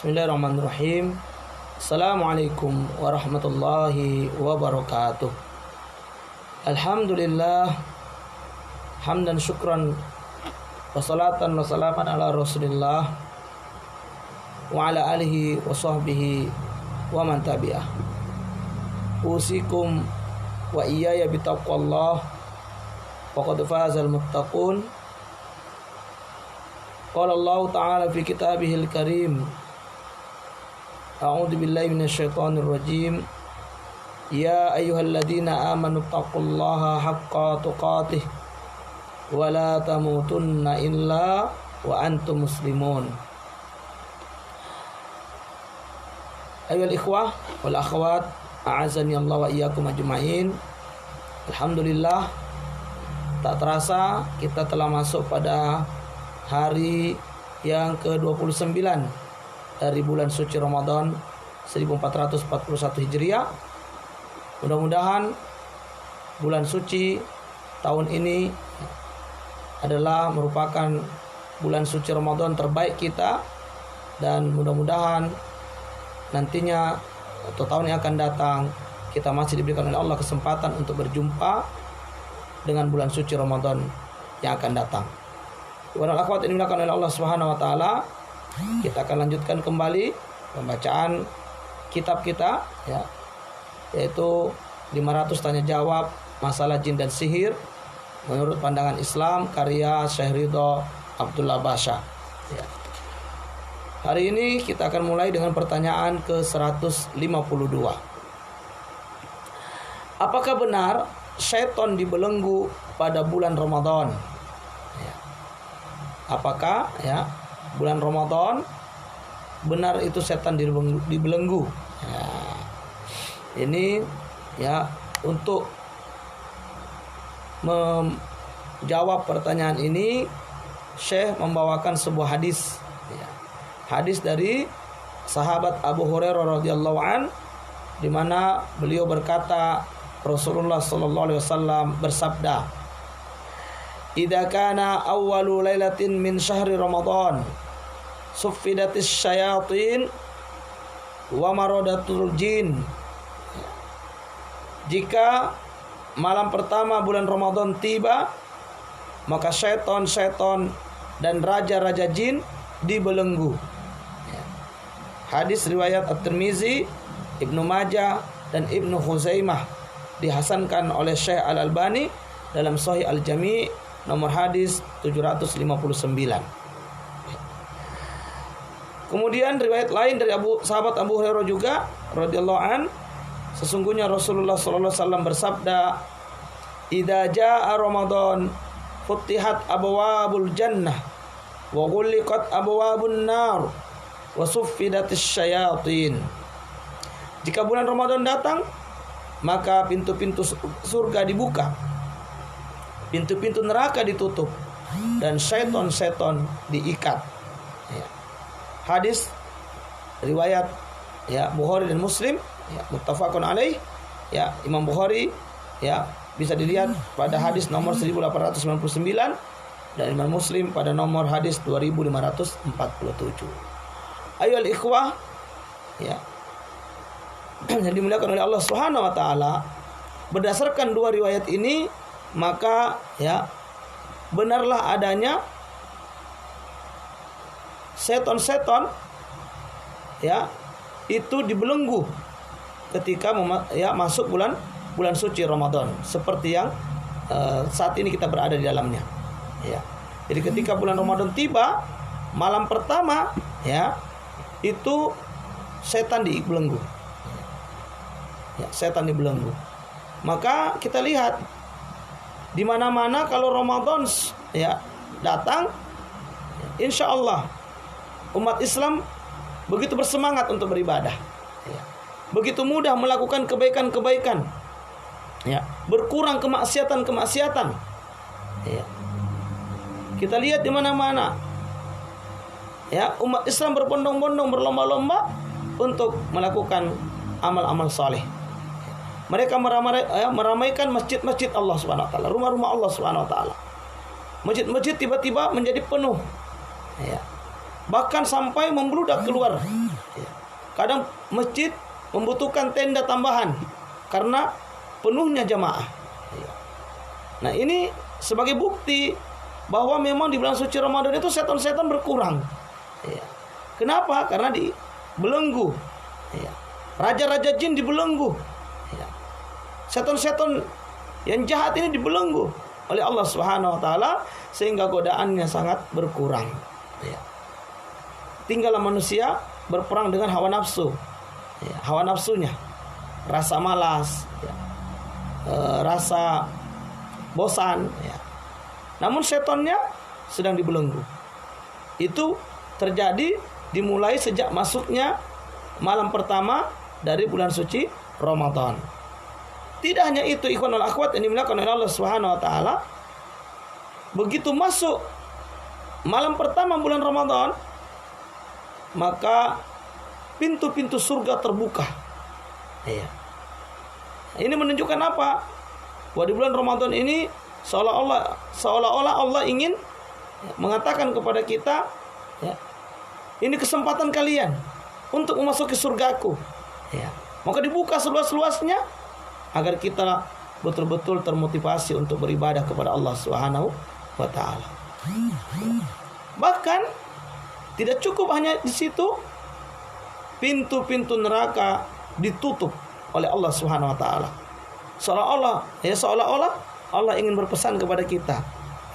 Bismillahirrahmanirrahim. Assalamualaikum warahmatullahi wabarakatuh. Alhamdulillah, hamdan syukran, wassalatan wassalaman ala rasulillah wa ala alihi wa sahbihi wa man tabi'ah. Usikum wa iyaya bitaqwallah, faqad fazal muttaqun. Qala Allah ta'ala fi kitabihil karim, a'udzu billahi minasyaitonir rajim. Ya ayyuhalladzina amanu taqullaha haqqa tuqatih wa la tamutunna illa wa antum muslimun. Ayyuhal ikhwah wal akhwat, a'azani Allah wa iyyakum ajma'in. Alhamdulillah, tak terasa kita telah masuk pada hari yang ke-29 dari bulan suci Ramadan 1441 Hijriah. Mudah-mudahan bulan suci tahun ini adalah merupakan bulan suci Ramadan terbaik kita, dan mudah-mudahan nantinya atau tahun yang akan datang kita masih diberikan oleh Allah kesempatan untuk berjumpa dengan bulan suci Ramadan yang akan datang. Kepada akhwat yang dimuliakan oleh Allah Subhanahu wa taala, kita akan lanjutkan kembali pembacaan kitab kita, ya, yaitu 500 tanya jawab masalah jin dan sihir menurut pandangan Islam, karya Syekh Ridho Abdullah Basha. Ya. Hari ini kita akan mulai dengan pertanyaan ke-152. Apakah benar syaitan dibelenggu pada bulan Ramadan? Ya. Apakah bulan Ramadan benar itu setan dibelenggu? Ya. Ini untuk menjawab pertanyaan ini, Syekh membawakan sebuah hadis. Ya. Hadis dari sahabat Abu Hurairah radhiyallahu an, di mana beliau berkata, Rasulullah sallallahu alaihi wasallam bersabda, "Idza kana awwalu lailatin min syahri Ramadan, suffidatis syayatin wa maradatul jin." Jika malam pertama bulan Ramadan tiba, maka syaitan-syaitan dan raja-raja jin dibelenggu. Hadis riwayat At-Tirmizi, Ibnu Majah dan Ibnu Khuzaimah, dihasankan oleh Syekh Al-Albani dalam Sahih Al-Jami' nomor hadis 759. Kemudian riwayat lain dari sahabat Abu Hurairah juga radhiyallahu an, sesungguhnya Rasulullah sallallahu alaihi wasallam bersabda, "Idza jaa Ramadan futihat abwabul jannah wa ghulliqat abwabun nar wa suffidatis syayatin." Jika bulan Ramadan datang, maka pintu-pintu surga dibuka, pintu-pintu neraka ditutup, dan syaitan-syaitan diikat. Ya. Hadis riwayat Bukhari dan Muslim, muttafaqun alaih. Imam Bukhari bisa dilihat pada hadis nomor 1899 dan Imam Muslim pada nomor hadis 2547. Ayyuhal ikhwah, yang dimuliakan oleh Allah Subhanahu wa taala, berdasarkan dua riwayat ini, maka benarlah adanya seton-seton itu dibelenggu ketika masuk bulan suci Ramadan, seperti yang saat ini kita berada di dalamnya. Jadi ketika bulan Ramadan tiba, malam pertama itu setan dibelenggu. Setan dibelenggu. Maka kita lihat di mana-mana kalau Ramadan datang, insya Allah umat Islam begitu bersemangat untuk beribadah, begitu mudah melakukan kebaikan-kebaikan, berkurang kemaksiatan-kemaksiatan. Kita lihat di mana-mana umat Islam berbondong-bondong, berlomba-lomba untuk melakukan amal-amal saleh. Mereka meramaikan masjid-masjid Allah Subhanahu wa taala, rumah-rumah Allah Subhanahu wa taala. Masjid-masjid tiba-tiba menjadi penuh. bahkan sampai membludak keluar. Kadang masjid membutuhkan tenda tambahan karena penuhnya jamaah. Nah, ini sebagai bukti bahwa memang di bulan suci Ramadan itu setan-setan berkurang. Kenapa? Karena dibelenggu. Raja-raja jin dibelenggu. Setan-setan yang jahat ini dibelenggu oleh Allah Subhanahu wa taala sehingga godaannya sangat berkurang. Tinggallah manusia berperang dengan hawa nafsu. Hawa nafsunya, rasa malas, rasa bosan. Namun setannya sedang dibelenggu. Itu terjadi dimulai sejak masuknya malam pertama dari bulan suci Ramadan. Tidak hanya itu, ikhwanul akhwat yang dimuliakan oleh Allah Subhanahu wa taala, begitu masuk malam pertama bulan Ramadan, maka pintu-pintu surga terbuka. Ini menunjukkan apa? Bahwa di bulan Ramadan ini seolah-olah Allah ingin mengatakan kepada kita, ini kesempatan kalian untuk memasuki surgaku. Maka dibuka seluas-luasnya agar kita betul-betul termotivasi untuk beribadah kepada Allah Subhanahu wa taala. Bahkan tidak cukup hanya di situ, pintu-pintu neraka ditutup oleh Allah Subhanahu wa taala. Seolah-olah Allah ingin berpesan kepada kita,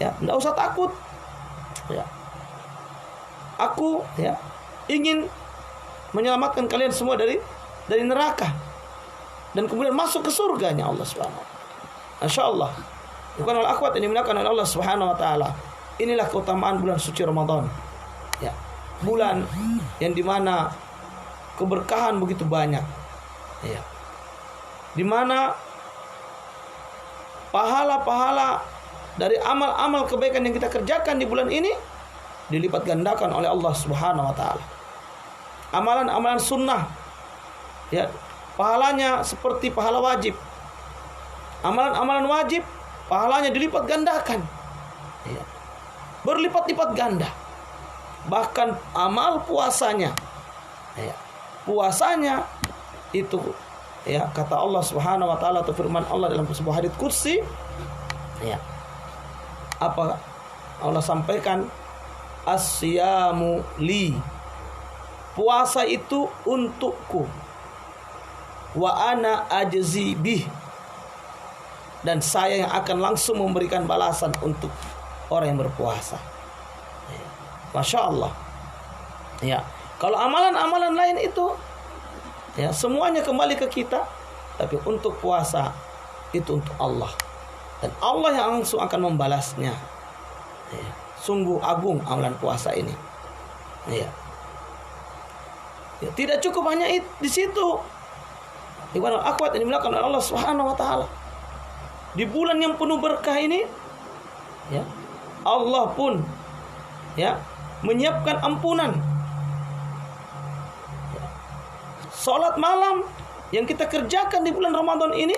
tidak usah takut. Aku ingin menyelamatkan kalian semua dari neraka dan kemudian masuk ke surganya Allah Subhanahu wa taala. Masyaallah. Bukan al-akhwat ini dimuliakan oleh Allah Subhanahu wa taala. Inilah keutamaan bulan suci Ramadan. Bulan yang dimana keberkahan begitu banyak. Dimana pahala-pahala dari amal-amal kebaikan yang kita kerjakan di bulan ini dilipat gandakan oleh Allah Subhanahu wa taala. Amalan-amalan sunnah, pahalanya seperti pahala wajib. Amalan-amalan wajib, pahalanya dilipat gandakan. Berlipat-lipat ganda. Bahkan amal puasanya. Puasanya itu kata Allah Subhanahu wa taala atau firman Allah dalam sebuah hadits qudsi, apa Allah sampaikan, as-siyamu li, puasa itu untukku, wa ana ajzi bih, dan saya yang akan langsung memberikan balasan untuk orang yang berpuasa. Masya Allah. Kalau amalan-amalan lain itu semuanya kembali ke kita, tapi untuk puasa itu untuk Allah, dan Allah yang langsung akan membalasnya. Sungguh agung amalan puasa ini. Tidak cukup hanya di situ. Ibarat akhwat yang dimuliakan oleh Allah Subhanahu wa taala. Di bulan yang penuh berkah ini, Allah pun menyiapkan ampunan. Salat malam yang kita kerjakan di bulan Ramadan ini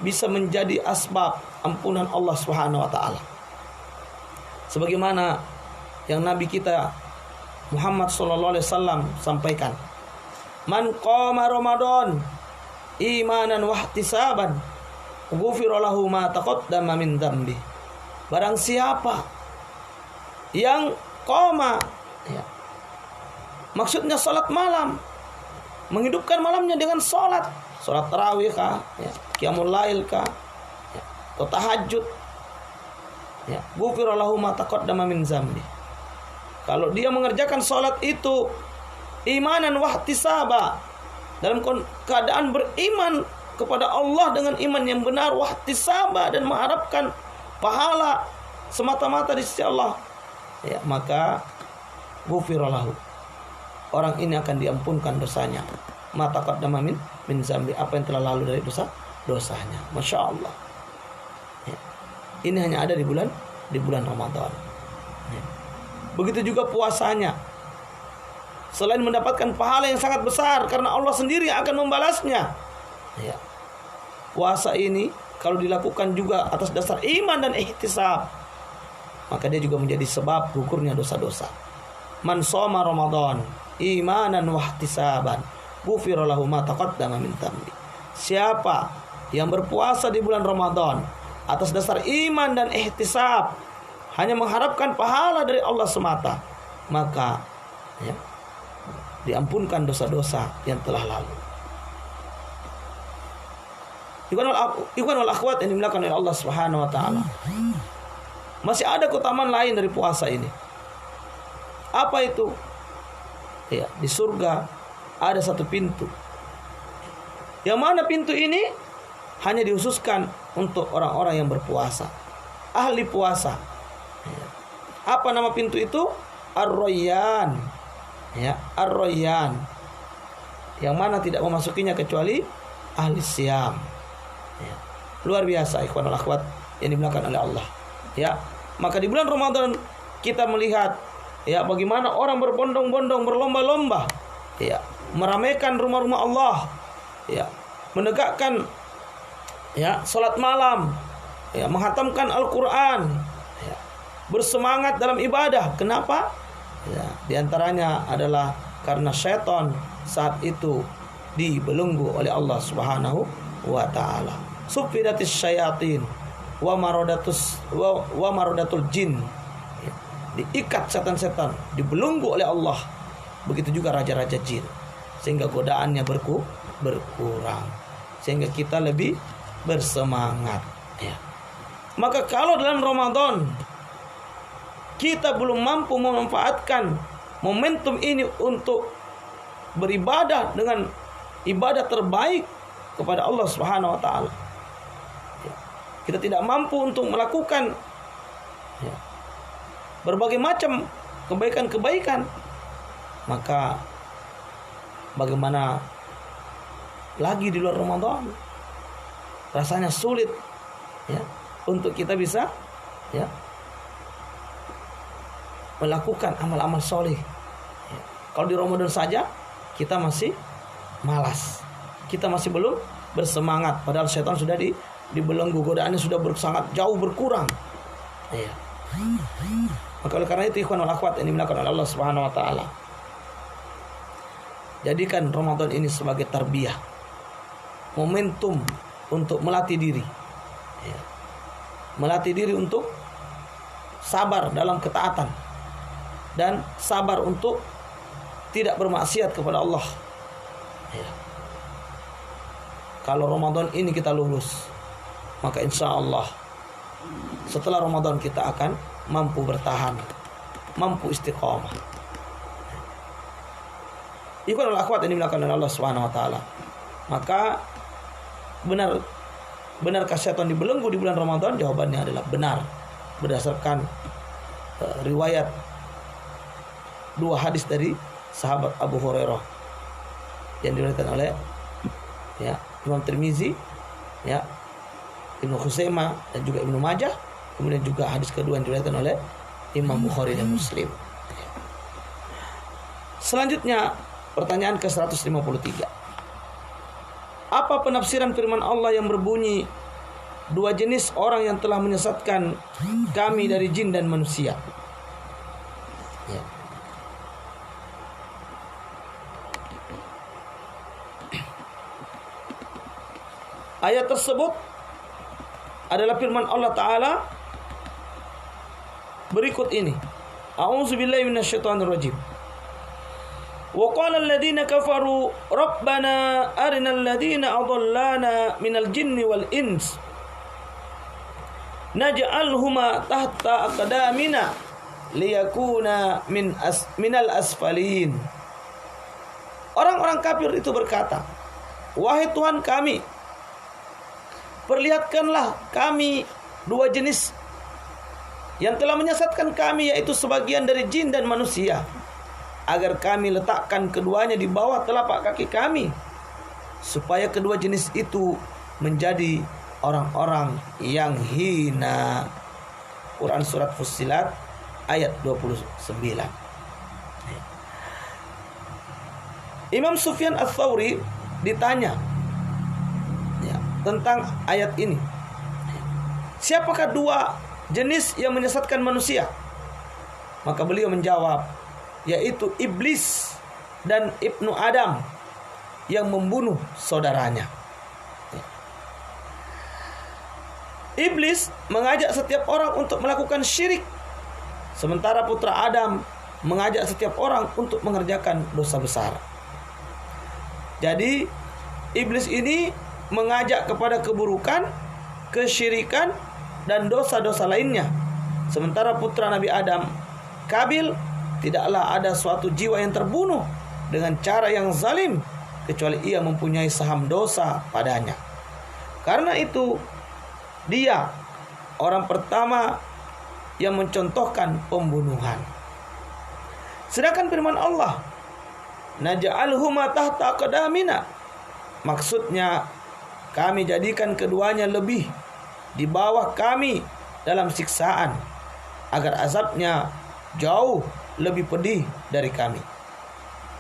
bisa menjadi asbab ampunan Allah Subhanahu wa taala. Sebagaimana yang Nabi kita Muhammad sallallahu alaihi wasallam sampaikan, "Man qama Ramadan imanan wa ihtisaban, ghufira lahu ma taqaddama min dzambi." Barang siapa yang qama, maksudnya salat malam, menghidupkan malamnya dengan salat tarawih kah, qiyamul lail kah, atau tahajud, ghufira lahu ma taqaddama min dzambi. Kalau dia mengerjakan salat itu imanan wahtisaba, dalam keadaan beriman kepada Allah dengan iman yang benar, wahtisaba, dan mengharapkan pahala semata-mata di sisi Allah, maka ghufira lahu, orang ini akan diampunkan dosanya, ma taqaddama min dzambi, apa yang telah lalu dari dosanya. Masya Allah. Ini hanya ada di bulan Ramadan. Begitu juga puasanya. Selain mendapatkan pahala yang sangat besar karena Allah sendiri akan membalasnya, puasa ini kalau dilakukan juga atas dasar iman dan ihtisab, maka dia juga menjadi sebab gugurnya dosa-dosa. man shoma Ramadan imanan wa ihtisaban ghufira lahu ma taqaddama min dhanbi. Siapa yang berpuasa di bulan Ramadan atas dasar iman dan ihtisab, hanya mengharapkan pahala dari Allah semata, maka diampunkan dosa-dosa yang telah lalu. Ikhwan wal akhwat yang dimuliakan oleh Allah Subhanahu wa taala. Masih ada keutamaan lain dari puasa ini. Apa itu? Ya, di surga ada satu pintu. Yang mana pintu ini hanya dikhususkan untuk orang-orang yang berpuasa, ahli puasa. Apa nama pintu itu? Ar-Rayyan. Ya, Ar-Rayyan. Yang mana tidak memasukinya kecuali ahli siam. Ya. Luar biasa ikhwan wal akhwat yang dimuliakan oleh Allah. Ya, maka di bulan Ramadan kita melihat bagaimana orang berbondong-bondong, berlomba-lomba, meramaikan rumah-rumah Allah, menegakkan salat malam, menghatamkan Al-Quran, bersemangat dalam ibadah. Kenapa? Di antaranya adalah karena syaitan saat itu dibelenggu oleh Allah Subhanahu wa taala. Sufidatis syayatin wa maradatul jin. Diikat setan-setan, dibelenggu oleh Allah. Begitu juga raja-raja jin, sehingga godaannya berkurang, sehingga kita lebih bersemangat. Maka kalau dalam Ramadan kita belum mampu memanfaatkan momentum ini untuk beribadah dengan ibadah terbaik kepada Allah Subhanahu wa taala, kita tidak mampu untuk melakukan berbagai macam kebaikan-kebaikan, maka bagaimana lagi di luar Ramadan? Rasanya sulit untuk kita bisa melakukan amal-amal soleh. Kalau di Ramadan saja kita masih malas, kita masih belum bersemangat, padahal setan sudah dibelenggu, godaannya sudah sangat jauh berkurang. Maka oleh karena itu ikhwan wal akhwat yang dimuliakan oleh Allah Subhanahu wa taala, jadikan Ramadan ini sebagai tarbiyah, momentum untuk melatih diri. Melatih diri untuk sabar dalam ketaatan dan sabar untuk tidak bermaksiat kepada Allah. Kalau Ramadan ini kita lulus, maka insya Allah setelah Ramadan kita akan mampu bertahan, mampu istiqamah. Ikhwan wal akhwat ini dimuliakan oleh Allah Subhanahu wa taala. Maka benarkah syaitan dibelenggu di bulan Ramadan? Jawabannya adalah benar, berdasarkan riwayat dua hadis dari sahabat Abu Hurairah yang diriwayatkan oleh Imam Tirmizi, Ibnu Khuzaimah dan juga Ibnu Majah. Kemudian juga hadis kedua yang diriwayatkan oleh Imam Bukhari dan Muslim. Selanjutnya pertanyaan ke-153. Apa penafsiran firman Allah yang berbunyi, dua jenis orang yang telah menyesatkan kami dari jin dan manusia? Ayat tersebut adalah firman Allah Ta'ala berikut ini. A'udzubillahi minasyaitonirrajim. Wa qala alladziina kafaru rabbana arinal ladziina adallana minal jinni wal ins naj'alhuma tahta aqdamina liyakuna minal asfalin. Orang-orang kafir itu berkata, wahai Tuhan kami, perlihatkanlah kami dua jenis yang telah menyesatkan kami, yaitu sebagian dari jin dan manusia, agar kami letakkan keduanya di bawah telapak kaki kami, supaya kedua jenis itu menjadi orang-orang yang hina. Quran surat Fussilat ayat 29. Imam Sufyan Ats-Tsauri ditanya tentang ayat ini, siapakah dua jenis yang menyesatkan manusia? Maka beliau menjawab, yaitu iblis dan ibnu Adam yang membunuh saudaranya. Iblis mengajak setiap orang untuk melakukan syirik, sementara putra Adam mengajak setiap orang untuk mengerjakan dosa besar. Jadi iblis ini mengajak kepada keburukan, kesyirikan, dan dosa-dosa lainnya. Sementara putra Nabi Adam, Kabil, tidaklah ada suatu jiwa yang terbunuh dengan cara yang zalim kecuali ia mempunyai saham dosa padanya. Karena itu dia orang pertama yang mencontohkan pembunuhan. Sedangkan firman Allah, naj'alhuma tahta aqdamina, maksudnya kami jadikan keduanya lebih di bawah kami dalam siksaan, agar azabnya jauh lebih pedih dari kami.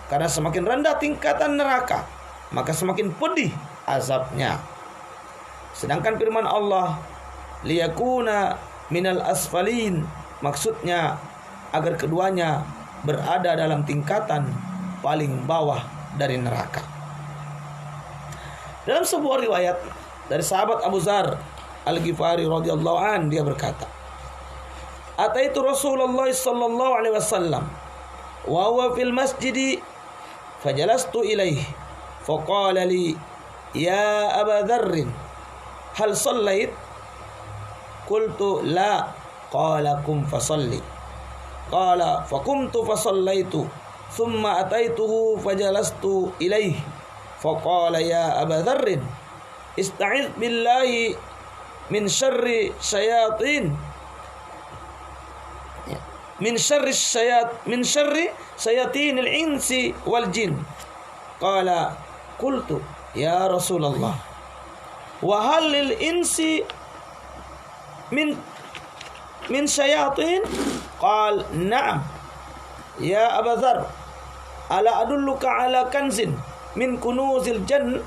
Karena semakin rendah tingkatan neraka, maka semakin pedih azabnya. Sedangkan firman Allah, liyakuna minal asfalin, maksudnya agar keduanya berada dalam tingkatan paling bawah dari neraka. Dalam sebuah riwayat dari sahabat Abu Dzar Al-Ghifari radhiyallahu an, dia berkata, ataitu Rasulullah sallallahu alaihi wasallam wa huwa fil masjid fajalastu ilaihi faqala li ya Aba Dzarr hal shallait qultu la qala kum fasalli qala faqumtu fasallaitu thumma ataituhu fajalastu ilaihi faqala ya Aba Dzarr ista'iz billahi min syarri syayatin min syarri syayatinil insi wal jin. Qala qultu ya Rasulullah wa hal lil insi min syayatin? Qal na'am ya Aba Dzarr ala adulluka ala kanzin min kunuzil jannah?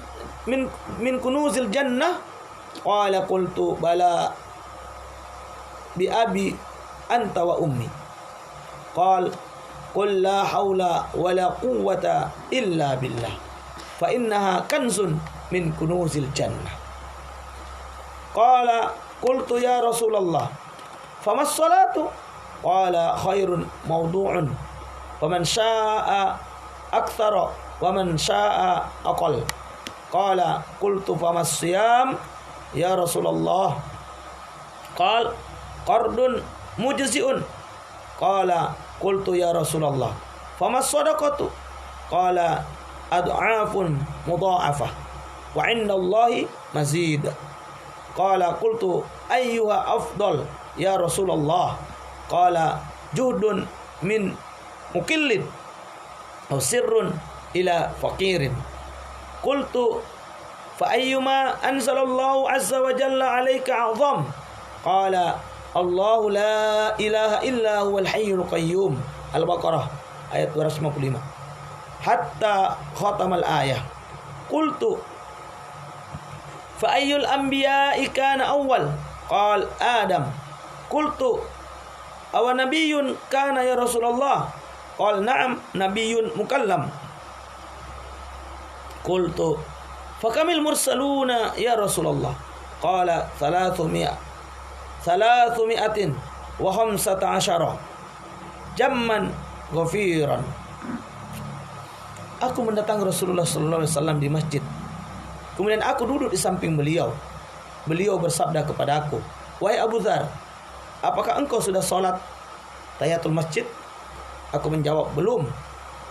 Qala qultu bala bi abi anta wa ummi. Qal qul la haula wa la quwwata illa billah fa innaha kanzun min kunuzil jannah. Qala qultu ya Rasulullah famas salatu? Qala khairun mawdu'un faman syaa'a aktsara wa man syaa'a aqall. Qala qultu famas siyam ya Rasulullah? Qal qardun mujzi'un. Qala qultu ya Rasulullah famas sadaqatu? Qala ad'afun mudha'afah wa 'inda Allahi mazid. Qala qultu ayyuha afdal ya Rasulullah? Qala juhdun min mukillin aw sirrun ila faqirin. Qultu fa ayyuma anzalallahu azza wa jalla 'alaika 'azam? Qala Allahu la ilaha illa huwal hayyul qayyum. Al-Baqarah ayat 255 hatta khatamal ayah. Qultu fa ayyul anbiya'i kana awwal? Qal Adam. Qultu aw nabiyyun kana ya Rasulullah? Qal na'am nabiyyun mukallam. Qultu fa kamil mursaluna ya Rasulullah? Qala 300 wa 15 jamman ghafiran. Aku mendatangi Rasulullah sallallahu alaihi wasallam di masjid. Kemudian aku duduk di samping beliau. Beliau bersabda kepadaku, "Wahai Abu Dzar, apakah engkau sudah sholat tahiyatul masjid?" Aku menjawab, "Belum."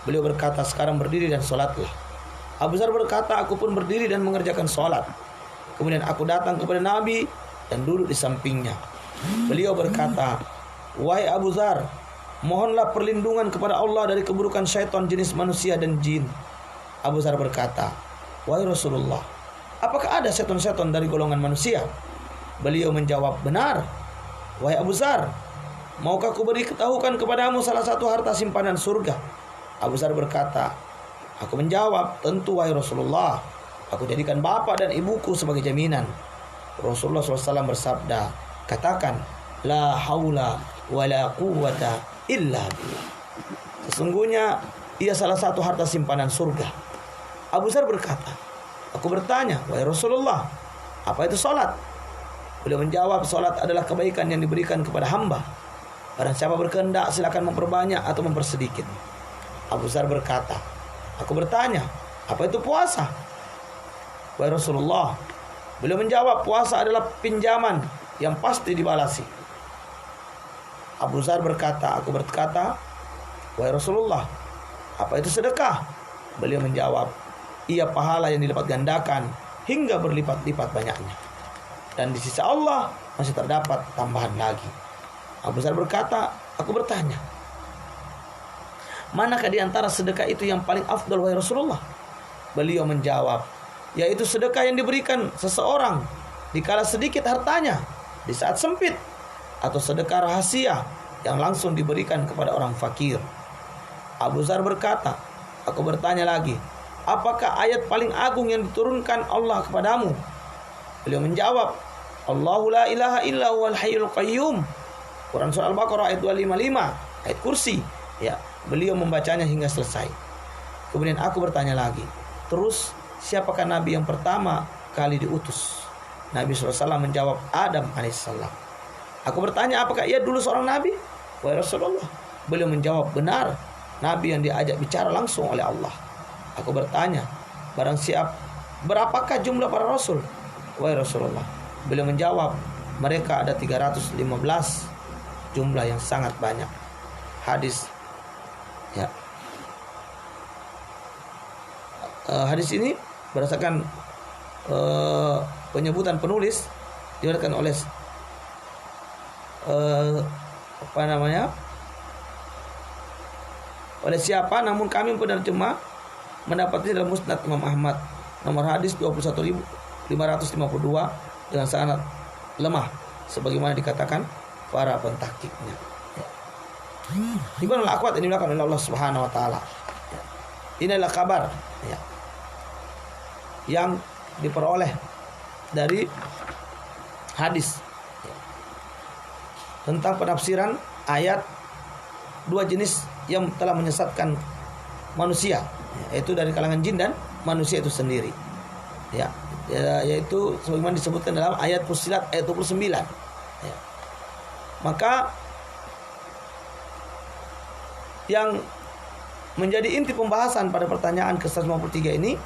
Beliau berkata, "Sekarang berdiri dan sholatlah." Abu Dzar berkata, "Aku pun berdiri dan mengerjakan sholat." Kemudian aku datang kepada Nabi dan duduk di sampingnya. Beliau berkata, "Wahai Abu Dzar, mohonlah perlindungan kepada Allah dari keburukan syaitan jenis manusia dan jin." Abu Dzar berkata, "Wahai Rasulullah, apakah ada syaitan-syaitan dari golongan manusia?" Beliau menjawab, "Benar." "Wahai Abu Dzar, maukah aku beritahukan kepadamu salah satu harta simpanan surga?" Abu Dzar berkata, aku menjawab, "Tentu wahai Rasulullah, aku jadikan bapak dan ibuku sebagai jaminan." Rasulullah SAW bersabda, "Katakan, la haula wa la quwwata illa billah." Sesungguhnya ia salah satu harta simpanan surga. Abu Dzar berkata, aku bertanya, wahai Rasulullah, apa itu salat? Beliau menjawab, salat adalah kebaikan yang diberikan kepada hamba. Barang siapa berkehendak silakan memperbanyak atau mempersedikit. Abu Dzar berkata, aku bertanya, apa itu puasa? Wahai Rasulullah, beliau menjawab, puasa adalah pinjaman yang pasti dibalasi. Abu Dzar berkata, aku berkata, wahai Rasulullah, apa itu sedekah? Beliau menjawab, ia pahala yang dilipat gandakan hingga berlipat-lipat banyaknya, dan di sisi Allah masih terdapat tambahan lagi. Abu Dzar berkata, aku bertanya, manakah di antara sedekah itu yang paling afdal wahai Rasulullah? Beliau menjawab, yaitu sedekah yang diberikan seseorang dikala sedikit hartanya di saat sempit, atau sedekah rahasia yang langsung diberikan kepada orang fakir. Abu Dzar berkata, aku bertanya lagi, apakah ayat paling agung yang diturunkan Allah kepadamu? Beliau menjawab, Allahu la ilaha illa huwal hayyul qayyum. Quran surah Al-Baqarah ayat 255, ayat kursi. Ya, beliau membacanya hingga selesai. Kemudian aku bertanya lagi, terus siapakah nabi yang pertama kali diutus? Nabi SAW menjawab, Adam alaihissalam. Aku bertanya, apakah ia dulu seorang nabi? Wahai Rasulullah. Beliau menjawab, benar, nabi yang diajak bicara langsung oleh Allah. Aku bertanya, berapakah jumlah para rasul? Wahai Rasulullah. Beliau menjawab, mereka ada 315, jumlah yang sangat banyak. Hadis, ya. Hadis ini berdasarkan penyebutan penulis diriwayatkan oleh oleh siapa, namun kami penerjemah mendapati dalam Musnad Imam Ahmad nomor hadis 21.552 dengan sangat lemah sebagaimana dikatakan para pentakiknya. Ibnul Aqwat ini dilakukan oleh Allah Subhanahu wa taala. Inilah kabar, ya, yang diperoleh dari hadis, ya, tentang penafsiran ayat dua jenis yang telah menyesatkan manusia, yaitu dari kalangan jin dan manusia itu sendiri, ya, yaitu sebagaimana disebutkan dalam ayat Fussilat ayat 29, ya. Maka yang menjadi inti pembahasan pada pertanyaan ke-153 ini,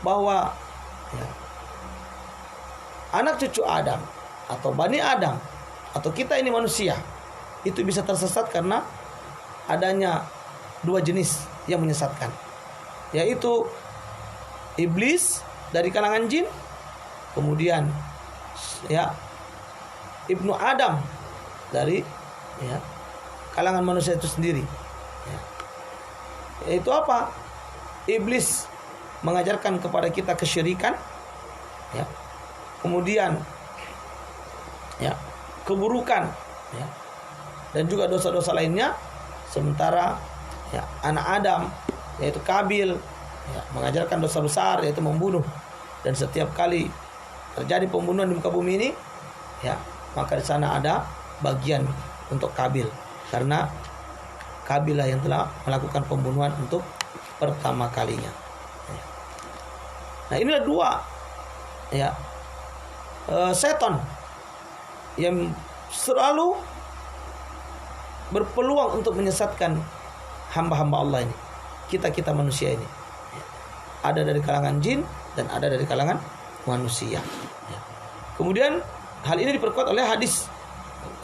bahwa, ya, anak cucu Adam atau Bani Adam atau kita ini manusia itu bisa tersesat karena adanya dua jenis yang menyesatkan, yaitu iblis dari kalangan jin, kemudian, ya, Ibnu Adam dari, ya, kalangan manusia itu sendiri, ya. Yaitu apa? Iblis mengajarkan kepada kita kesyirikan, ya, kemudian, ya, keburukan, ya, dan juga dosa-dosa lainnya. Sementara, ya, anak Adam yaitu Kabil, ya, mengajarkan dosa besar yaitu membunuh, dan setiap kali terjadi pembunuhan di muka bumi ini, ya, maka di sana ada bagian untuk Kabil, karena Kabil lah yang telah melakukan pembunuhan untuk pertama kalinya. Nah, inilah dua, ya, setan yang selalu berpeluang untuk menyesatkan hamba-hamba Allah ini, kita manusia ini. Ada dari kalangan jin dan ada dari kalangan manusia. Kemudian hal ini diperkuat oleh hadis,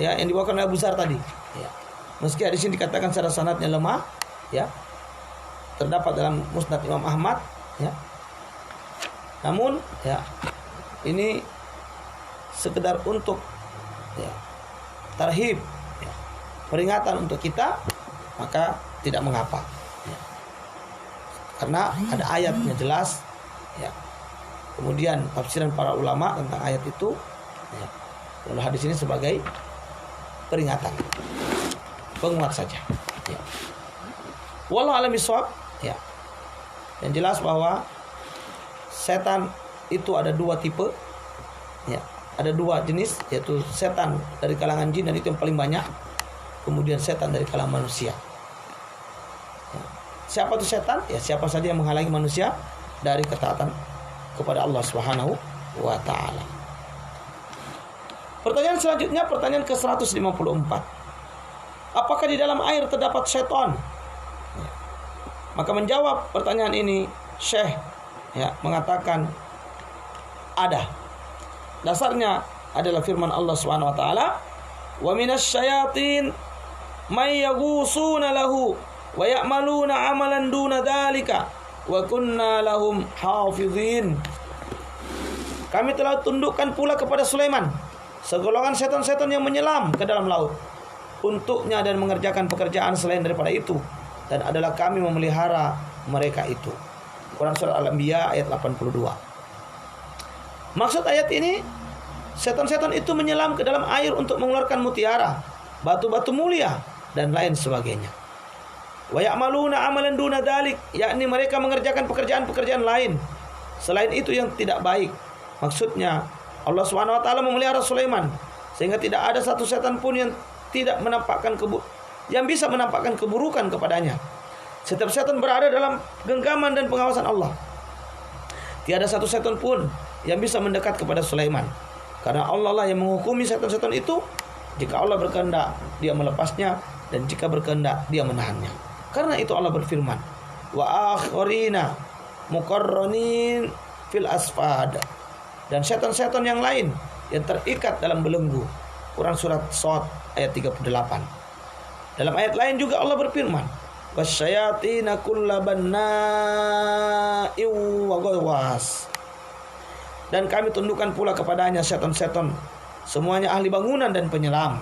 ya, yang dibawakan oleh Abu Dzar tadi, ya. Meski hadis ini dikatakan secara sanadnya lemah, ya, terdapat dalam Musnad Imam Ahmad, ya, namun, ya, ini sekedar untuk, ya, tarhib, ya, peringatan untuk kita, maka tidak mengapa, ya. Karena ada ayatnya jelas, ya. Kemudian tafsiran para ulama tentang ayat itu, ya, lalu hadis ini sebagai peringatan, penguat saja, ya. Wallahu a'lam bishawab, ya. Yang jelas bahwa setan itu ada dua tipe, ya, ada dua jenis, yaitu setan dari kalangan jin dan itu yang paling banyak, kemudian setan dari kalangan manusia. siapa itu setan? Ya siapa saja yang menghalangi manusia dari ketaatan kepada Allah Subhanahu wa taala. Pertanyaan selanjutnya, pertanyaan ke-154. Apakah di dalam air terdapat setan? Maka menjawab pertanyaan ini Syekh mengatakan ada. Dasarnya adalah firman Allah Subhanahu wa taala, "Wa minasyayatin may yaghusuna lahu wa ya'maluna 'amalan duna dzalika wa kunna lahum hafizin." Kami telah tundukkan pula kepada Sulaiman segolongan setan-setan yang menyelam ke dalam laut untuknya dan mengerjakan pekerjaan selain daripada itu, dan adalah kami memelihara mereka itu. Quran surah Al-Anbiya ayat 82. Maksud ayat ini, setan-setan itu menyelam ke dalam air untuk mengeluarkan mutiara, batu-batu mulia, dan lain sebagainya. Wa ya'maluna amalan duna dzalik, yakni mereka mengerjakan pekerjaan-pekerjaan lain selain itu yang tidak baik. Maksudnya Allah Subhanahu wa taala memelihara Sulaiman sehingga tidak ada satu setan pun yang tidak menampakkan yang bisa menampakkan keburukan kepadanya. Setiap setan berada dalam genggaman dan pengawasan Allah. Tiada satu setan pun yang bisa mendekat kepada Sulaiman, karena Allah lah yang menghukumi setan-setan itu. Jika Allah berkehendak, Dia melepasnya, dan jika berkehendak, Dia menahannya. Karena itu Allah berfirman, wa akharina muqarranin fil asfad, dan setan-setan yang lain yang terikat dalam belenggu. Quran surat Shad ayat 38. Dalam ayat lain juga Allah berfirman, wasyayatina kullabanna'iw wa ghawwas, dan kami tundukkan pula kepadanya setan-setan semuanya ahli bangunan dan penyelam.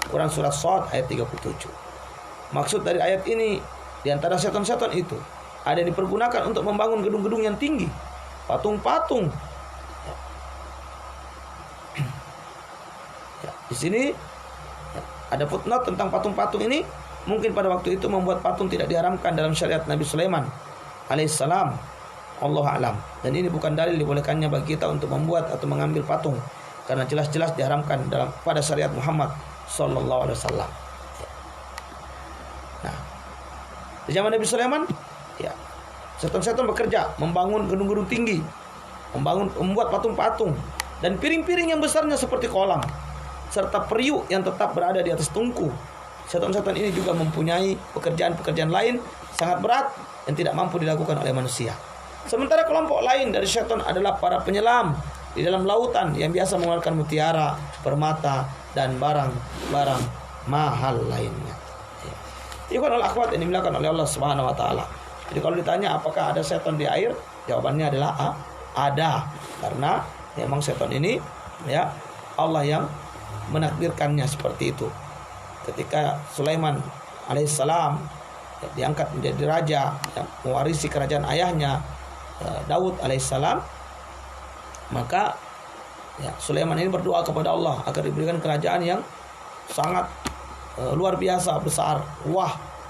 Quran surat Shad ayat 37. Maksud dari ayat ini, di antara setan-setan itu ada yang dipergunakan untuk membangun gedung-gedung yang tinggi, patung-patung. Di sini ada footnote tentang patung-patung ini. Mungkin pada waktu itu membuat patung tidak diharamkan dalam syariat Nabi Sulaiman alaihissalam. Allahu a'lam. Dan ini bukan dalil dibolehkannya bagi kita untuk membuat atau mengambil patung, karena jelas-jelas diharamkan dalam pada syariat Muhammad sallallahu alaihi wasallam. Nah, di zaman Nabi Sulaiman, setan-setan bekerja membangun gedung-gedung tinggi, membuat patung-patung dan piring-piring yang besarnya seperti kolam, serta periuk yang tetap berada di atas tungku. Setan-setan ini juga mempunyai pekerjaan-pekerjaan lain sangat berat yang tidak mampu dilakukan oleh manusia. Sementara kelompok lain dari setan adalah para penyelam di dalam lautan yang biasa mengeluarkan mutiara, permata, dan barang-barang mahal lainnya. Ikhwan al-akhwat yang dimuliakan oleh Allah Subhanahu wa taala. Jadi kalau ditanya apakah ada setan di air, jawabannya adalah ada. Karena memang setan ini Allah yang menakdirkannya seperti itu. Ketika Sulaiman alaihissalam diangkat menjadi raja yang mewarisi kerajaan ayahnya Daud alaihissalam, maka Sulaiman ini berdoa kepada Allah agar diberikan kerajaan yang sangat luar biasa besar,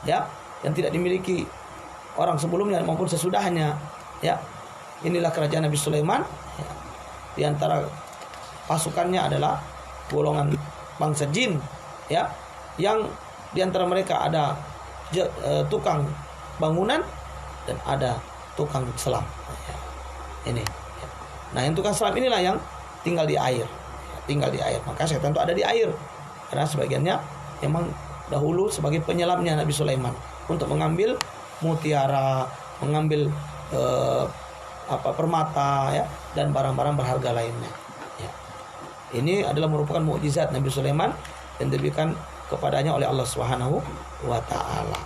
yang tidak dimiliki orang sebelumnya maupun sesudahnya. Inilah kerajaan Nabi Sulaiman. Di antara pasukannya adalah golongan bangsa jin, yang di antara mereka ada tukang bangunan dan ada tukang selam. Ini. Nah, yang tukang selam inilah yang tinggal di air. Maka setan itu ada di air. Karena sebagiannya memang dahulu sebagai penyelamnya Nabi Sulaiman untuk mengambil mutiara, mengambil permata, dan barang-barang berharga lainnya. Ini adalah merupakan mukjizat Nabi Sulaiman yang diberikan kepadanya oleh Allah Subhanahu wa taala.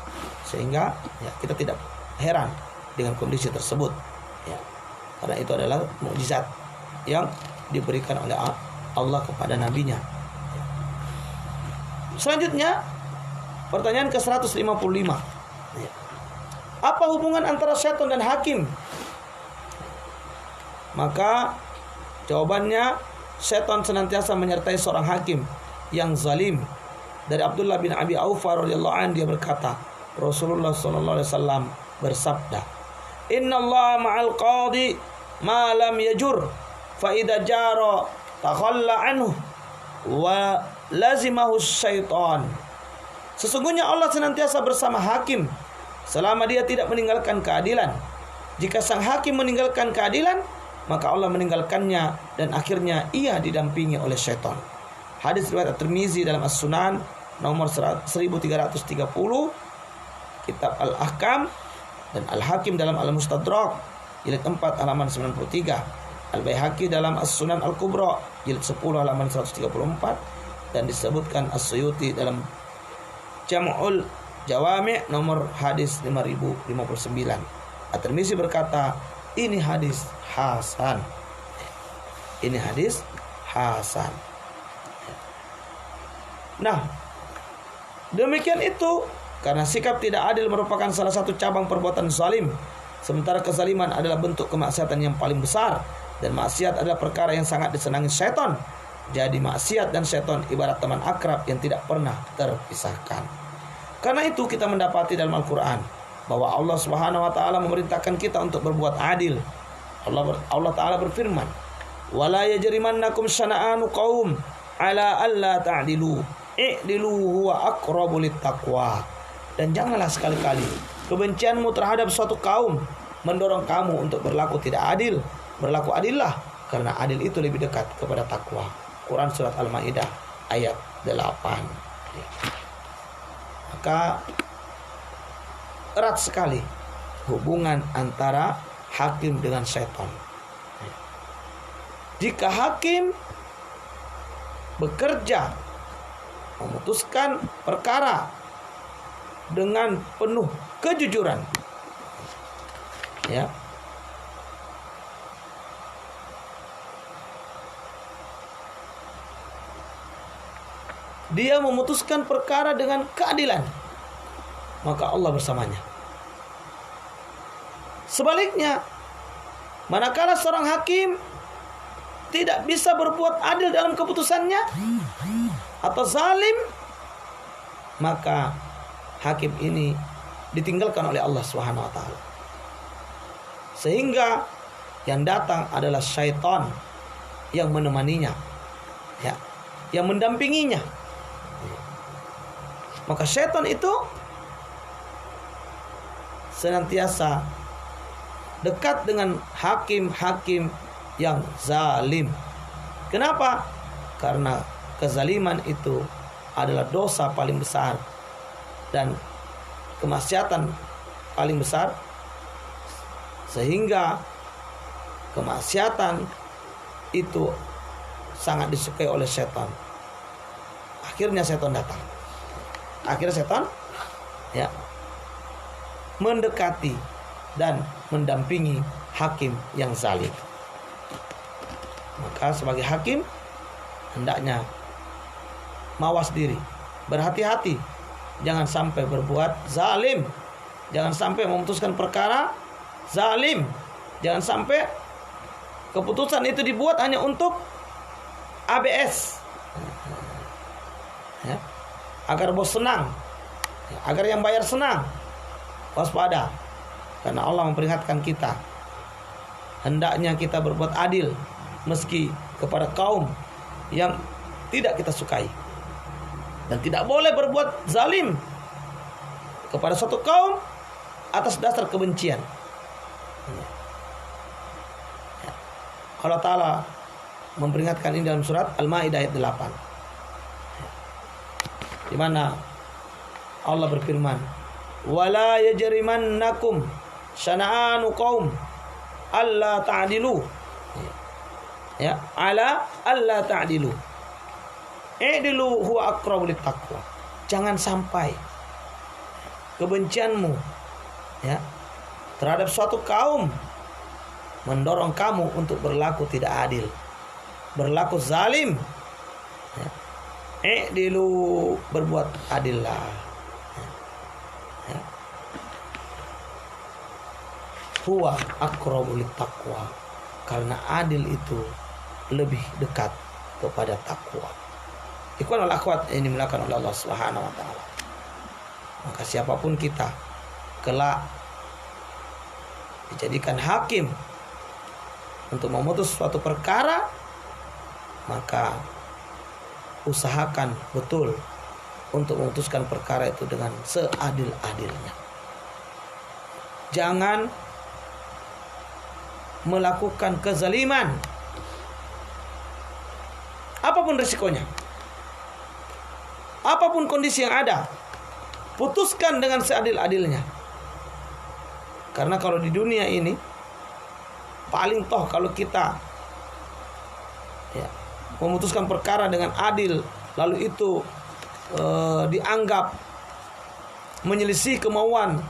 Sehingga kita tidak heran dengan kondisi tersebut. Karena itu adalah mukjizat yang diberikan oleh Allah kepada nabinya. Selanjutnya, pertanyaan ke-155. Apa hubungan antara setan dan hakim? Maka jawabannya, setan senantiasa menyertai seorang hakim yang zalim. Dari Abdullah bin Abi Aufa radhiyallahu anhu, dia berkata, Rasulullah sallallahu alaihi wasallam bersabda, "Innallaha ma'al qadi ma lam yajur, fa idza jara takhalla anhu wa lazimahu syaitan." Sesungguhnya Allah senantiasa bersama hakim selama dia tidak meninggalkan keadilan. Jika sang hakim meninggalkan keadilan, maka Allah meninggalkannya dan akhirnya ia didampingi oleh syaitan. Hadis riwayat At-Tirmizi dalam As-Sunan nomor 1330, Kitab Al-Ahkam, dan Al-Hakim dalam Al-Mustadrak jilid 4 halaman 93, Al-Baihaqi dalam As-Sunan Al-Kubra jilid 10 halaman 134, dan disebutkan As-Suyuti dalam Jam'ul Jawami' nomor hadis 5059. At-Tirmizi berkata, ini hadis hasan. Ini hadis hasan. Nah, demikian itu karena sikap tidak adil merupakan salah satu cabang perbuatan zalim, sementara kezaliman adalah bentuk kemaksiatan yang paling besar, dan maksiat adalah perkara yang sangat disenangi syaitan. Jadi maksiat dan syaitan ibarat teman akrab yang tidak pernah terpisahkan. Karena itu kita mendapati dalam Al-Quran bahwa Allah Subhanahu wa taala memerintahkan kita untuk berbuat adil. Allah taala berfirman, "Wala yajrimannakum syana'anu qaum ala alla ta'dilu, i'dilu huwa aqrabu littaqwa." Dan janganlah sekali-kali kebencianmu terhadap suatu kaum mendorong kamu untuk berlaku tidak adil. Berlaku adillah, karena adil itu lebih dekat kepada takwa. Quran surat Al-Maidah ayat 8. Maka erat sekali hubungan antara hakim dengan syaitan. Jika hakim bekerja memutuskan perkara dengan penuh kejujuran, ya, dia memutuskan perkara dengan keadilan, maka Allah bersamanya. Sebaliknya, manakala seorang hakim tidak bisa berbuat adil dalam keputusannya atau zalim, maka hakim ini ditinggalkan oleh Allah Subhanahu wa taala. Sehingga yang datang adalah syaitan yang menemaninya, ya, yang mendampinginya. Maka syaitan itu senantiasa dekat dengan hakim-hakim yang zalim. Kenapa? Karena kezaliman itu adalah dosa paling besar dan kemaksiatan paling besar, sehingga kemaksiatan itu sangat disukai oleh setan. Akhirnya setan datang. Akhirnya setan, ya, mendekati dan mendampingi hakim yang zalim. Maka sebagai hakim hendaknya mawas diri, berhati-hati, jangan sampai berbuat zalim, jangan sampai memutuskan perkara zalim, jangan sampai keputusan itu dibuat hanya untuk ABS, ya, agar bos senang, ya, agar yang bayar senang. Waspada, karena Allah memperingatkan kita, hendaknya kita berbuat adil meski kepada kaum yang tidak kita sukai, dan tidak boleh berbuat zalim kepada suatu kaum atas dasar kebencian. Allah Ta'ala memperingatkan ini dalam surat Al-Maidah ayat 8, di mana Allah berfirman, "Wala yajrimannakum syana'anu qaum alla ta'dilu." Ya, ala alla ta'dilu. I'dilu huwa aqrabu littaqwa. Jangan sampai kebencianmu, ya, terhadap suatu kaum mendorong kamu untuk berlaku tidak adil, berlaku zalim. Ya. I'dilu, berbuat adillah. Ya. Huwa aqrabu littaqwa. Karena adil itu lebih dekat kepada takwa. Ikhwan wal akhwat yang dimulakan oleh Allah Subhanahu wa taala. Maka siapapun kita kelak dijadikan hakim untuk memutus suatu perkara, maka usahakan betul untuk memutuskan perkara itu dengan seadil-adilnya. jangan melakukan kezaliman. Apapun risikonya, apapun kondisi yang ada, putuskan dengan seadil-adilnya. Karena kalau di dunia ini, paling toh kalau kita memutuskan perkara dengan adil, lalu itu dianggap menyelisih kemauan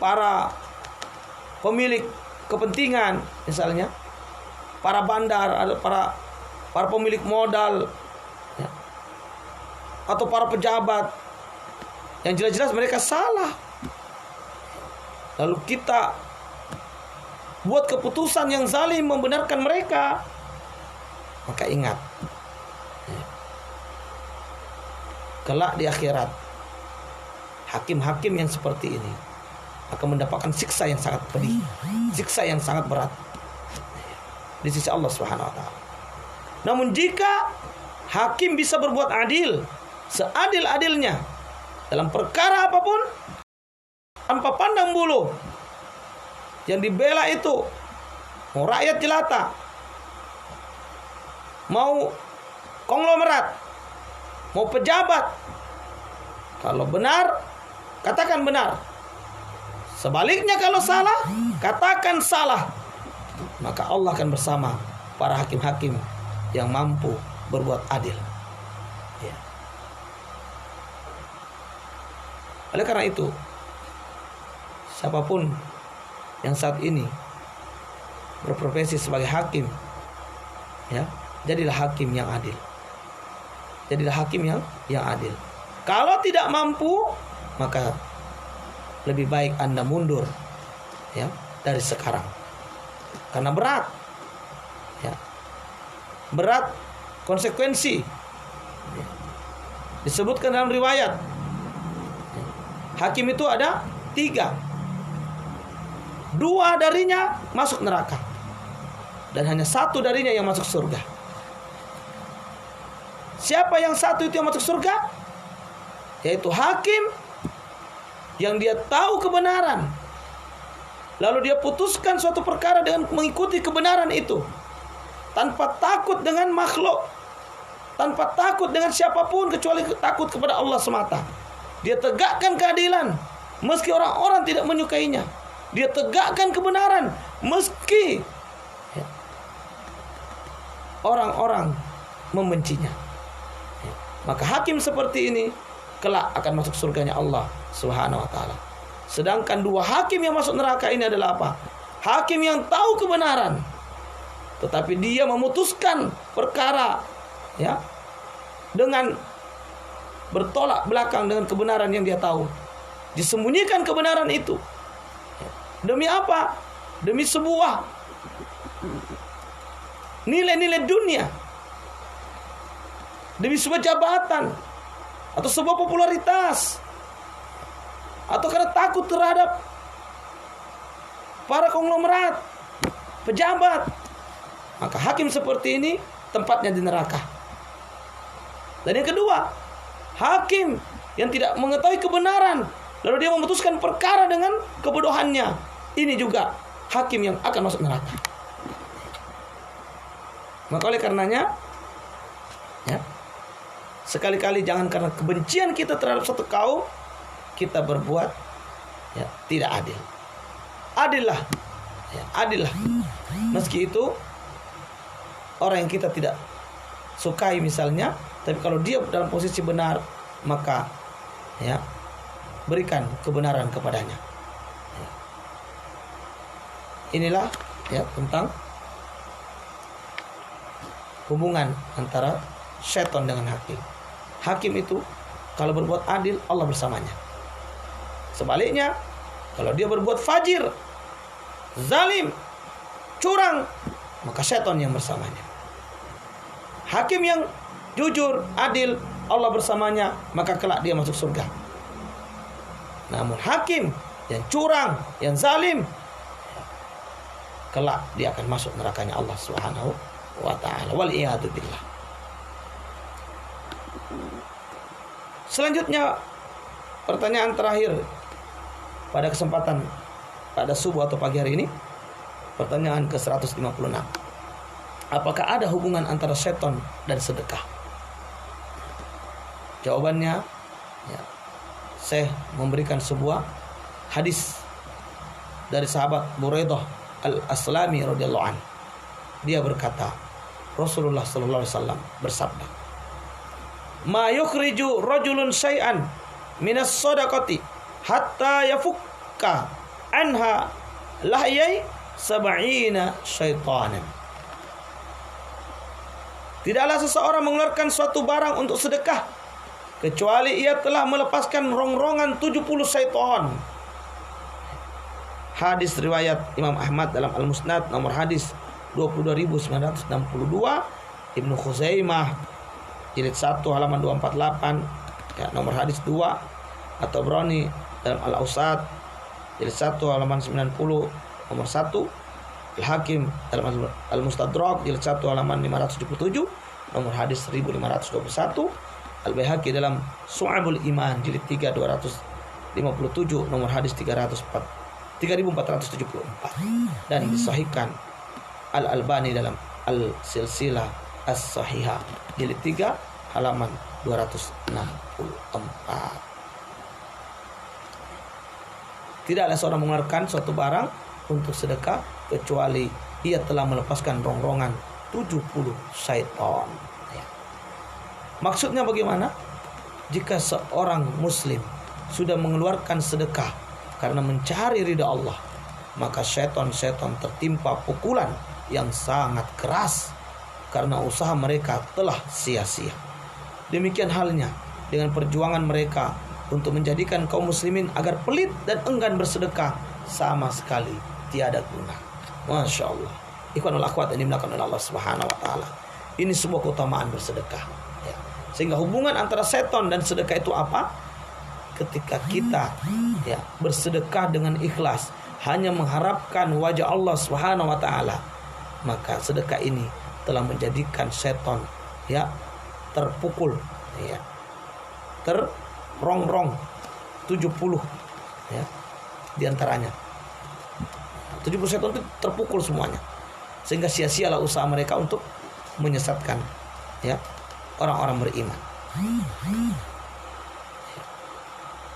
para pemilik kepentingan, misalnya para bandar atau para pemilik modal, ya, atau para pejabat yang jelas-jelas mereka salah, lalu kita buat keputusan yang zalim membenarkan mereka, maka ingat, ya, kelak di akhirat hakim-hakim yang seperti ini akan mendapatkan siksa yang sangat pedih, siksa yang sangat berat di sisi Allah Subhanahu wa taala. Namun jika hakim bisa berbuat adil, seadil-adilnya dalam perkara apapun, tanpa pandang bulu, yang dibela itu mau rakyat jelata, mau konglomerat, mau pejabat, kalau benar katakan benar, sebaliknya kalau salah katakan salah, maka Allah akan bersama para hakim-hakim yang mampu berbuat adil, ya. Oleh karena itu, siapapun yang saat ini berprofesi sebagai hakim, ya, jadilah hakim yang adil. Jadilah hakim yang adil. Kalau tidak mampu, maka lebih baik Anda mundur, ya, dari sekarang. Karena berat, ya, berat konsekuensi, ya. Disebutkan dalam riwayat, ya, hakim itu ada 3, 2 darinya masuk neraka dan hanya 1 darinya yang masuk surga. Siapa yang 1 itu yang masuk surga? Yaitu hakim yang dia tahu kebenaran, lalu dia putuskan suatu perkara dengan mengikuti kebenaran itu, tanpa takut dengan makhluk, tanpa takut dengan siapapun, kecuali takut kepada Allah semata. Dia tegakkan keadilan meski orang-orang tidak menyukainya. Dia tegakkan kebenaran meski orang-orang membencinya. Maka hakim seperti ini kelak akan masuk surganya Allah Subhanahu wa taala. Sedangkan 2 hakim yang masuk neraka ini adalah apa? Hakim yang tahu kebenaran, tetapi dia memutuskan perkara, ya, dengan bertolak belakang dengan kebenaran yang dia tahu. Disembunyikan kebenaran itu. Demi apa? Demi sebuah nilai-nilai dunia, demi sebuah jabatan atau sebuah popularitas, atau karena takut terhadap para konglomerat, pejabat. Maka hakim seperti ini tempatnya di neraka. Dan yang kedua, hakim yang tidak mengetahui kebenaran, lalu dia memutuskan perkara dengan kebodohannya, ini juga hakim yang akan masuk neraka. Maka oleh karenanya, ya, sekali-kali jangan karena kebencian kita terhadap satu kaum kita berbuat, ya, tidak adil. Adillah, ya, adillah. Meski itu orang yang kita tidak sukai misalnya, tapi kalau dia dalam posisi benar, maka, ya, berikan kebenaran kepadanya. Ya. Inilah, ya, tentang hubungan antara syaitan dengan hakim. Hakim itu kalau berbuat adil, Allah bersamanya. Sebaliknya, kalau dia berbuat fajir, zalim, curang, maka syaitan yang bersamanya. Hakim yang jujur, adil, Allah bersamanya, maka kelak dia masuk surga. Namun hakim yang curang, yang zalim, kelak dia akan masuk nerakanya Allah Subhanahu wa ta'ala. Wal iyadu billah. Selanjutnya, pertanyaan terakhir pada kesempatan pada subuh atau pagi hari ini, pertanyaan ke-156. Apakah ada hubungan antara setan dan sedekah? Jawabannya, ya, saya memberikan sebuah hadis dari sahabat Buraidah Al-Aslami radhiyallahu anhu. Dia berkata, Rasulullah sallallahu alaihi wasallam bersabda, "Ma yukhriju rajulun syai'an minas shadaqati hatta yafukka anha lahyai sab'ina syaitanan." Tidaklah seseorang mengeluarkan suatu barang untuk sedekah kecuali ia telah melepaskan rongrongan 70 syaitan. Hadis riwayat Imam Ahmad dalam Al-Musnad nomor hadis 22.962, Ibnu Khuzaimah jilid 1 halaman 248, ya, nomor hadis 2, atau Brani dalam Al-Ausat jilid 1 halaman 90 nomor 1, Al-Hakim dalam Al-Mustadrak jilid 1 halaman 577 nomor hadis 1521, Al-Baihaqi dalam Syu'abul Iman jilid 3 257 nomor hadis 3474, dan disahihkan Al-Albani dalam Al-Silsilah As-Sahihah jilid 3 halaman 264. Tidaklah seorang mengeluarkan suatu barang untuk sedekah kecuali ia telah melepaskan rongrongan 70 syaitan. Maksudnya bagaimana? Jika seorang muslim sudah mengeluarkan sedekah karena mencari ridha Allah, maka syaitan-syaitan tertimpa pukulan yang sangat keras karena usaha mereka telah sia-sia. Demikian halnya dengan perjuangan mereka untuk menjadikan kaum muslimin agar pelit dan enggan bersedekah, sama sekali tiada guna. Masya Allah. Ikhwanul akhwat yang dimuliakan oleh Allah Subhanahu wa taala. Ini sebuah keutamaan bersedekah, ya. Sehingga hubungan antara setan dan sedekah itu apa? Ketika kita, ya, bersedekah dengan ikhlas, hanya mengharapkan wajah Allah Subhanahu wa taala, maka sedekah ini telah menjadikan setan, ya, terpukul, ya, terrongrong 70, ya, diantaranya 70 setan itu terpukul semuanya, sehingga sia-sialah usaha mereka untuk menyesatkan, ya, orang-orang beriman.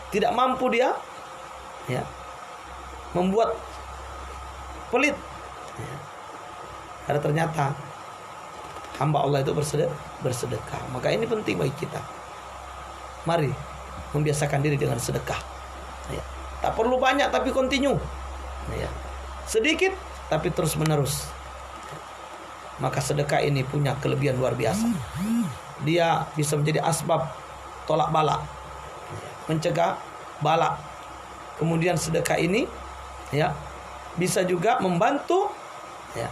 Tidak mampu dia, ya, membuat pelit, ya. Karena ternyata hamba Allah itu bersedekah. Maka ini penting bagi kita. Mari membiasakan diri dengan sedekah, ya. Tak perlu banyak tapi continue, ya. Sedikit tapi terus menerus. Maka sedekah ini punya kelebihan luar biasa. Dia bisa menjadi asbab tolak bala, mencegah bala. Kemudian sedekah ini, ya, bisa juga membantu, ya,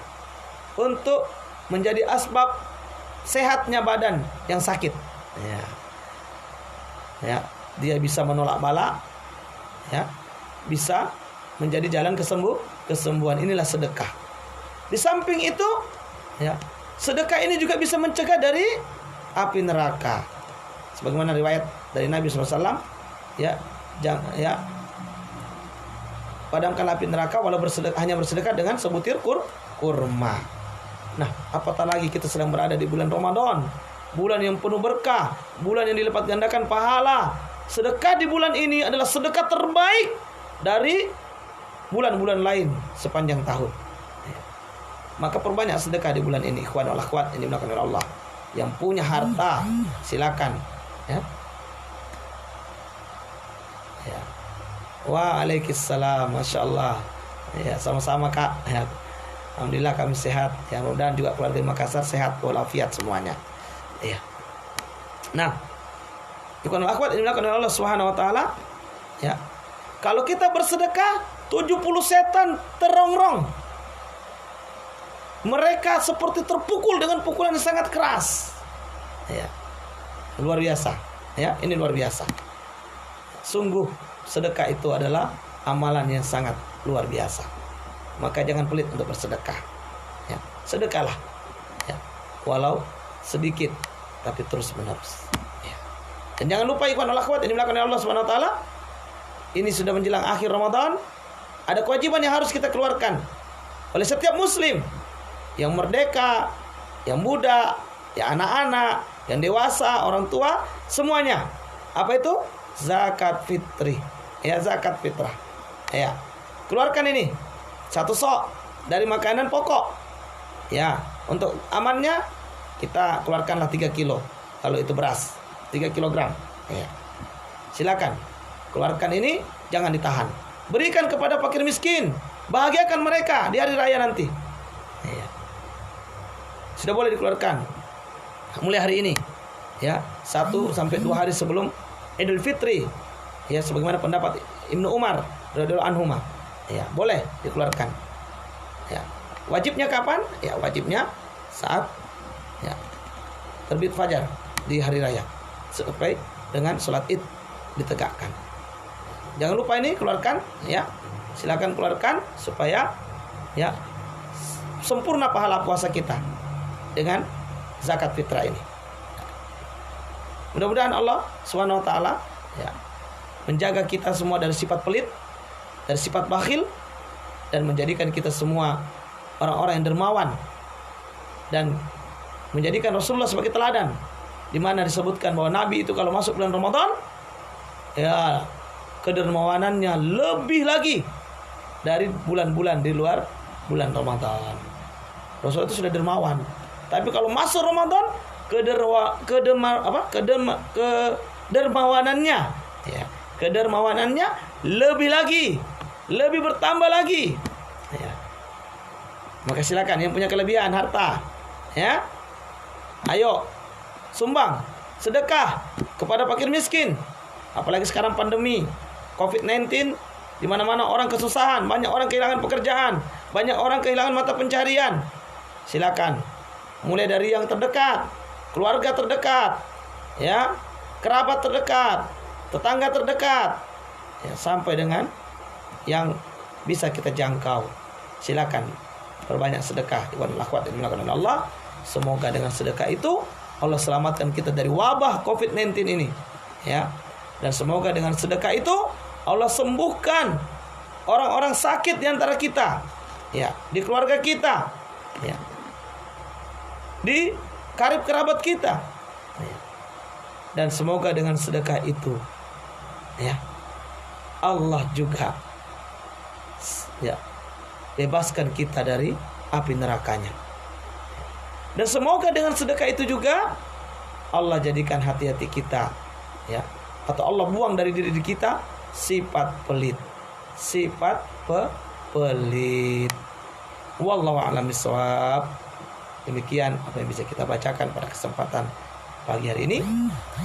untuk menjadi asbab sehatnya badan yang sakit, ya. Ya, dia bisa menolak bala, ya, bisa menjadi jalan kesembuhan. Inilah sedekah. Di samping itu, ya, sedekah ini juga bisa mencegah dari api neraka. Sebagaimana riwayat dari Nabi SAW, ya, padamkan api neraka walau hanya bersedekah dengan sebutir kurma. Nah, apatah lagi kita sedang berada di bulan Ramadan, bulan yang penuh berkah, bulan yang dilipat gandakan pahala. Sedekah di bulan ini adalah sedekah terbaik dari bulan-bulan lain sepanjang tahun. Maka perbanyak sedekah di bulan ini, ikhwan wal akhwat yang dimuliakan oleh Allah. Yang punya harta, silakan, ya. Ya. Waalaikumsalam, masya Allah. Ya, sama-sama Kak. Ya. Alhamdulillah kami sehat. Ya, mudah-mudahan juga keluarga Makassar sehat walafiat semuanya. Ya. Nah, ikhwan wal akhwat yang dimuliakan oleh Allah Subhanahu wa taala, ya. Kalau kita bersedekah, 70 setan terongrong. Mereka seperti terpukul dengan pukulan yang sangat keras, ya. Luar biasa, ya. Ini luar biasa. Sungguh sedekah itu adalah amalan yang sangat luar biasa. Maka jangan pelit untuk bersedekah, ya. Sedekahlah, ya, walau sedikit tapi terus menerus, ya. Dan jangan lupa ikhwan wal akhwat yang dimuliakan oleh Allah Subhanahu wa taala, ini sudah menjelang akhir Ramadan, ada kewajiban yang harus kita keluarkan oleh setiap muslim, yang merdeka, yang muda, yang anak-anak, yang dewasa, orang tua, semuanya. Apa itu? Zakat fitri. Ya, zakat fitrah. Ya. Keluarkan ini. 1 sok dari makanan pokok. Ya, untuk amannya kita keluarkanlah 3 kilo. Kalau itu beras, 3 kilogram. Ya. Silakan. Keluarkan ini, jangan ditahan. Berikan kepada fakir miskin. Bahagiakan mereka di hari raya nanti. Ya. Sudah boleh dikeluarkan mulai hari ini. Ya, 1 sampai 2 hari sebelum Idul Fitri. Ya, sebagaimana pendapat Ibnu Umar radhiyallahu anhu. Ya, boleh dikeluarkan. Ya. Wajibnya kapan? Ya, wajibnya saat ya terbit fajar di hari raya sampai dengan sholat Id ditegakkan. Jangan lupa ini keluarkan, ya. Silakan keluarkan supaya ya sempurna pahala puasa kita dengan zakat fitrah ini. Mudah-mudahan Allah Subhanahu wa taala ya menjaga kita semua dari sifat pelit, dari sifat bakhil, dan menjadikan kita semua orang-orang yang dermawan, dan menjadikan Rasulullah sebagai teladan, di mana disebutkan bahwa Nabi itu kalau masuk bulan Ramadan ya kedermawanannya lebih lagi dari bulan-bulan di luar bulan Ramadan. Rasulullah itu sudah dermawan, tapi kalau masuk Ramadan kedermawanannya ya, kedermawanannya lebih lagi, lebih bertambah lagi ya. Maka silakan yang punya kelebihan harta ya, ayo sumbang, sedekah kepada fakir miskin. Apalagi sekarang pandemi COVID-19, di mana-mana orang kesusahan, banyak orang kehilangan pekerjaan, banyak orang kehilangan mata pencarian. Silakan mulai dari yang terdekat, keluarga terdekat, ya, kerabat terdekat, tetangga terdekat, ya, sampai dengan yang bisa kita jangkau. Silakan perbanyak sedekah ikhwan akhwat yang dimuliakan oleh Allah. Semoga dengan sedekah itu Allah selamatkan kita dari wabah COVID-19 ini, ya. Dan semoga dengan sedekah itu Allah sembuhkan orang-orang sakit di antara kita, ya, di keluarga kita, ya, di karib kerabat kita, ya. Dan semoga dengan sedekah itu, ya, Allah juga, ya, bebaskan kita dari api nerakanya. Dan semoga dengan sedekah itu juga Allah jadikan hati-hati kita, ya, atau Allah buang dari diri kita sifat pelit, sifat pelit. Wallahu a'lam bishawab. Demikian apa yang bisa kita bacakan pada kesempatan pagi hari ini.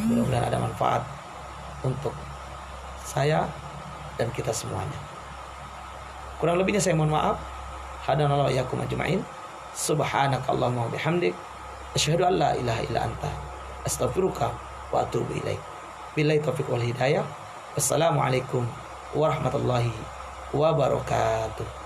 Mudah-mudahan ada manfaat untuk saya dan kita semuanya. Kurang lebihnya saya mohon maaf. Hadanallahu wa iyyakum ajma'in. Subhanakallahumma wa bihamdik, asyhadu an la ilaha illa anta, astaghfiruka wa atubu ilaik. Billahi taufiq wal hidayah. Wassalamualaikum warahmatullahi wabarakatuh.